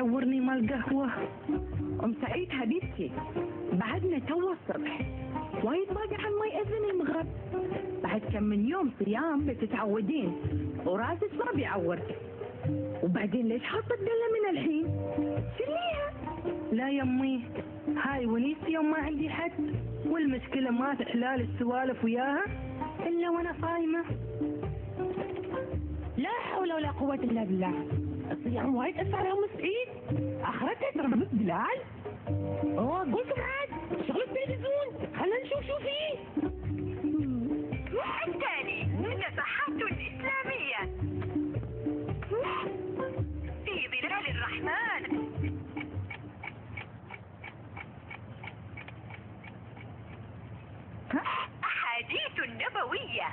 تعورني مال قهوة. أم سعيد حبيبتي، بعدنا تو الصبح، وايد باقي على المي أذن المغرب، بعد كم من يوم صيام بتتعودين وراسك ما بيعور. وبعدين ليش حاطة الدلة من الحين؟ شيليها. لا يمي، هاي ونيستي يوم ما عندي حد، والمشكلة ما تحلال السوالف وياها إلا وأنا صايمة. لا حول ولا قوة إلا بالله. الصيام وايد أثر على أم سعيد، آخرتها ترى بلال. قولكم عاد شغل التلفزيون، خلنا نشوف شو فيه. التالي نفحات إسلامية في ظلال الرحمن. أحاديث نبوية.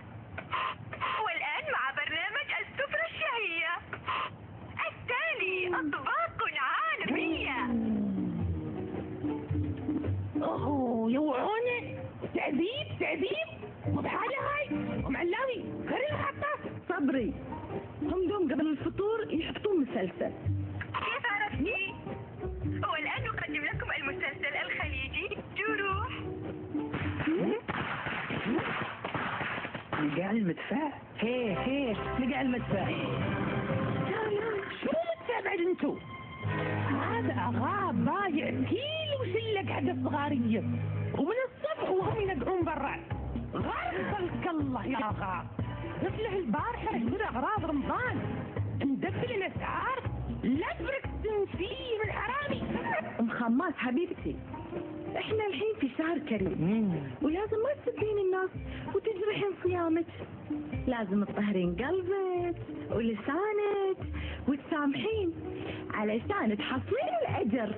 والآن مع برنامج السفرة الشهية. التالي أطباق عالمية. يوعوني تعذيب مو بحاجة هاي. أم علاوي خير المحطة. صبري، هم دوم قبل الفطور يحطون مسلسل. كيف عرفتي؟ والآن نقدم لكم المسلسل الخليجي جروح. لقاء المدفع. هي لقاء المدفع. شو مدفع بعد انتو؟ هذا أغا بايع كيل وشلق حق الصغارية، ومن الصبح وهم ينقعون برا. غربك الله يا أغا. نفلح البارحة نشتري أغراض رمضان، ندبل الأسعار، لفرك تنسيه من حرامي. أم خماس حبيبتي، احنا الحين في شهر كريم، ولازم ما تسبين الناس وتجرحين صيامك. لازم تطهرين قلبك ولسانك وتسامحين علشان تحصلين الأجر.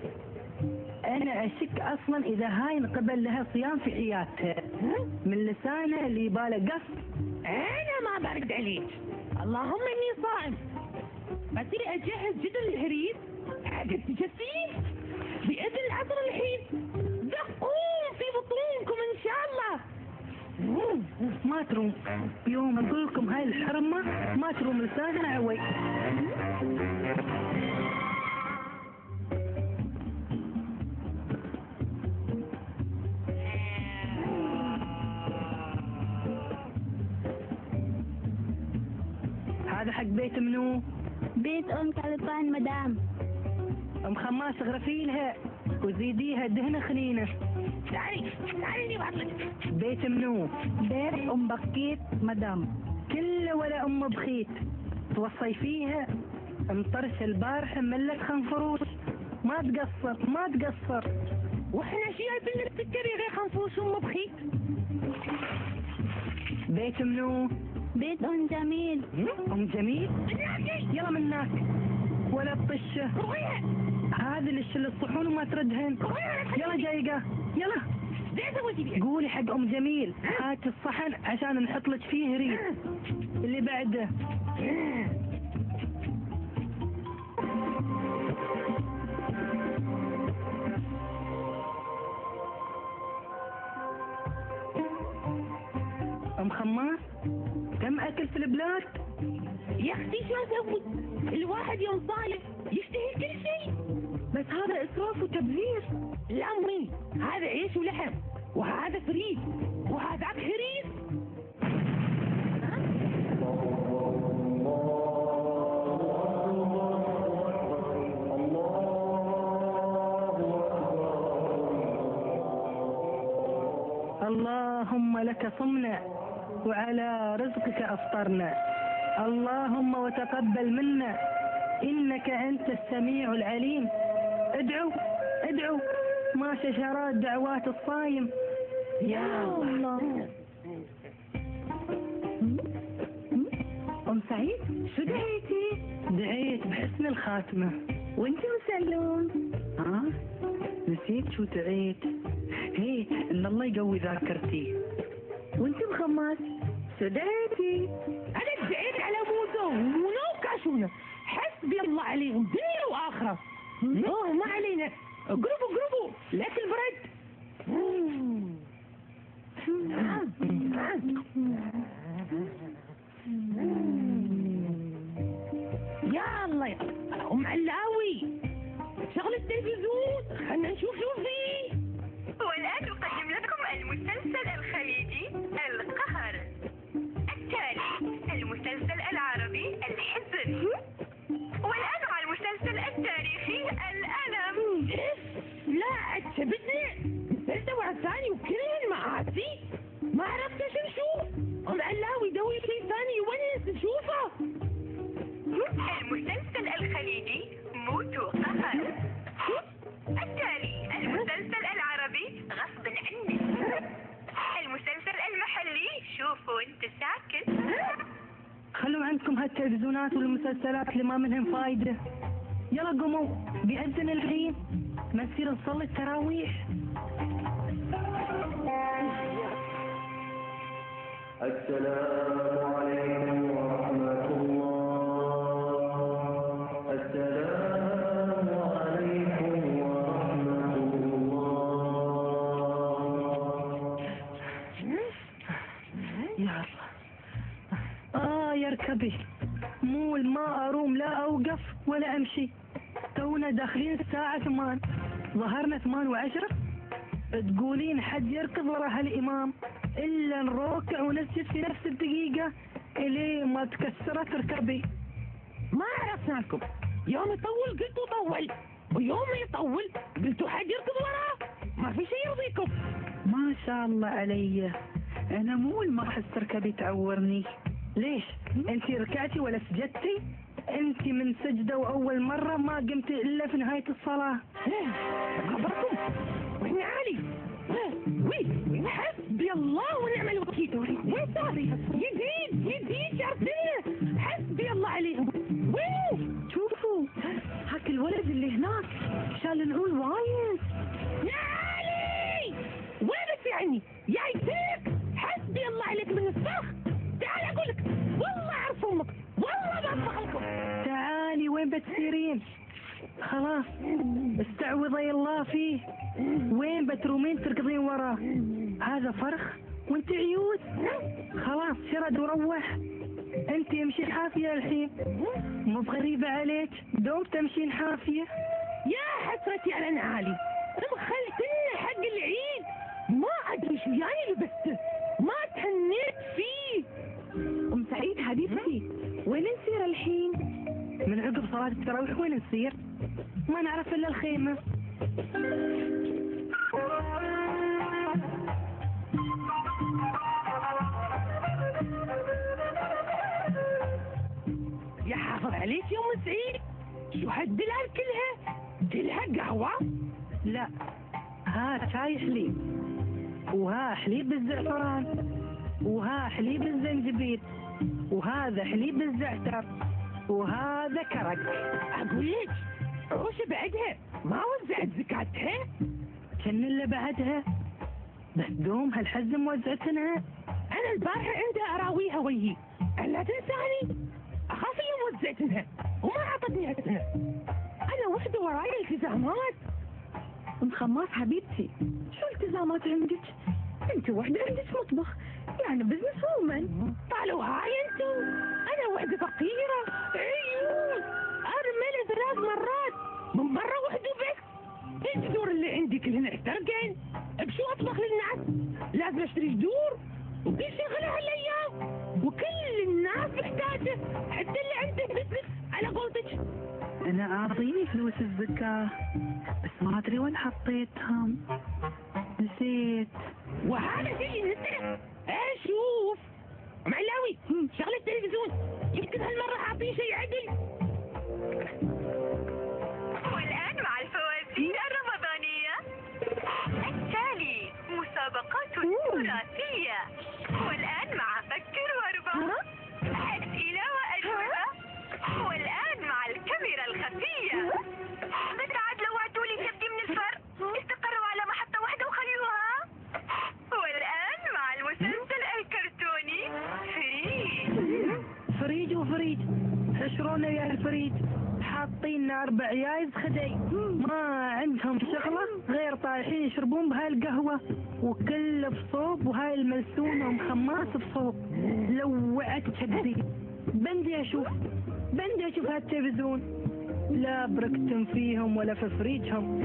أنا أشك أصلا إذا هاي نقبل لها صيام في حياتها، من لسانها اللي يباله قص. أنا ما برد عليك، اللهم إني صائم، بس أجهز جدل الهريس عقد تجسيس بإذن العصر الحين. دقون في بطونكم إن شاء الله. ما تروم يوم أقول لكم هاي الحرمة ما تروم لسانها عوي. هذا حق بيت منو؟ بيت أم كلبان مدام. أم خماس غرفيلها وزيديها دهنة خنينة. تعالي بعطلك. بيت منو؟ بيت أم بخيت مدام. كله ولا أم بخيت، توصي فيها مطرش البارح ملك خنفروش. ما تقصر. وإحنا شي جايبين لك تذكري غير خنفوش وأم بخيت. بيت منو؟ بيت أم جميل. أم جميل؟ يلا منك ولا بطشه. هذه اللي تشيل الصحون وما تردهن. يلا جايقة يلا. قولي حق أم جميل هات الصحن عشان نحط لك فيه ريد. اللي بعده. أم خماس كم أكل في البلاد؟ يا أختي شو أسوي؟ الواحد يوم صايم يشتهي كل شيء. بس هذا إسراف وتبذير. لا أمي، هذا عيش ولحم، وهذا فريد، وهذاك هريس. اللهم لك صمنا وعلى رزقك أفطرنا. اللهم وتقبل منا إنك أنت السميع العليم. ادعوا ما ششرات دعوات الصايم. يا الله. أم سعيد شو دعيتي؟ دعيت بحسن الخاتمة. وانت مسلون؟ نسيت شو دعيت؟ هي إن الله يقوي ذاكرتي. وانت مخماس شو دعيتي؟ أنا دعيت على موسى وكاشونا، حسبي الله عليهم دنيا وآخرة. ما علينا. قربوا لك البرد. يا الله يا أم علاوي، شوف وانت ساكت. خلوا عندكم هالتلفزيونات والمسلسلات اللي ما منهم فايدة. يلا قوموا بيأذن الحين، ما نصير نصلي التراويح. السلام عليكم ورحمة الله. السلام عليكم ورحمة الله. يا الله. يا ركبي، مول ما أروم لا أوقف ولا أمشي. تونا داخلين الساعة 8، ظهرنا 8 و10. تقولين حد يركض ورا هالإمام إلا نروكع ونسجد في نفس الدقيقة إلي ما تكسرت ركبي. ما عرفنا لكم، يوم يطول قلتوا طول، ويوم ما يطول قلتوا حد يركض وراه. ما في شيء يرضيكم. ما شاء الله علي، أنا مول ما أحس ركبي تعورني. ليش؟ أنتي ركعتي ولا سجدتي؟ أنتي من سجدة وأول مرة ما قمتي إلا في نهاية الصلاة. خبركم وين عالي؟ وين حسبي الله ونعم الوكيل. وين صار؟ يزيد شرطيه. حسبي الله عليهم. وين؟ شوفوا هاك الولد اللي هناك شال العول وايد. يا علي وين بس عني يا عيسيك؟ حسبي الله عليك من الصخ. تعال اقول لك والله اعرف امك، والله بطبخ لكم. تعالي وين بتسيرين؟ خلاص استعوضي الله فيه. وين بترومين تركضين وراه؟ هذا فرخ وانت عيود. خلاص شرد وروح. انت امشي حافية الحين، مو بغريبة عليك دوم تمشين حافية. يا حسرتي على نعالي، مخلتنا حق العيد ما ادري شو يعني لبسته، ما تهنيت فيه. ام سعيد حبيبتي، وين نسير الحين؟ من عقب صلاة التراويح وين نسير؟ ما نعرف الا الخيمة. يا حافظ عليك يا ام سعيد، شو هالدلال كلها قهوة؟ لا، ها شاي حليب، وها حليب بالزعفران، وها حليب بالزنجبيل، وهذا حليب بالزعتر، وهذا كرك. اقول لك عوش بعدها ما وزعت زكاتها. كان اللي بعدها بس دوم هالحزم وزعتنها. انا البارحة عندها اراويها ويي، الا تنساني اخاف اليوم وزعتنها وما عطتني هتنها. انا وحدة وراي التزامات. ام خماس حبيبتي، شو التزامات عندك؟ انت وحدة عندك مطبخ، يعني بزنس وومن. طالوا هاي انتو، انا وحدة فقيرة عيون ارملة 3 مرات من مرة وحدة بس. الجذور اللي عندي كلهن احترقن، بشو اطبخ للناس؟ لازم اشتري جذور وكل شيء غلى هالايام، وكل الناس محتاجة، حتى اللي عنده بزنس على قولتك. انا اعطيني فلوس الزكاة بس ما ادري وين حطيتهم، نسيت. وهذا شيء نسيت. اشوف معلاوي شغل التلفزيون، يمكن هالمرة حاطين شيء عدل. والآن مع الفوازير الرمضانية التالي مسابقات تراثية. والآن مع فكر واربع، أسئلة وأجوبة. والآن مع الكاميرا الخفية. بس عاد لو وعدوا لي كبدي من الفرق استقروا على محطة واحدة وخلوها. والآن مع المسلسل الكرتوني فريج وفريج، حشرونا يا الفريج، حاطين 4 عيايز خدي، ما عندهم شغلة غير طايحين يشربون بهاي القهوة، وكل بصوب، وهاي الملسونة ومخماس بصوب. لو وعدت كبدي بندي اشوف هالتلفزيون، لا بركتم فيهم ولا في فريجهم.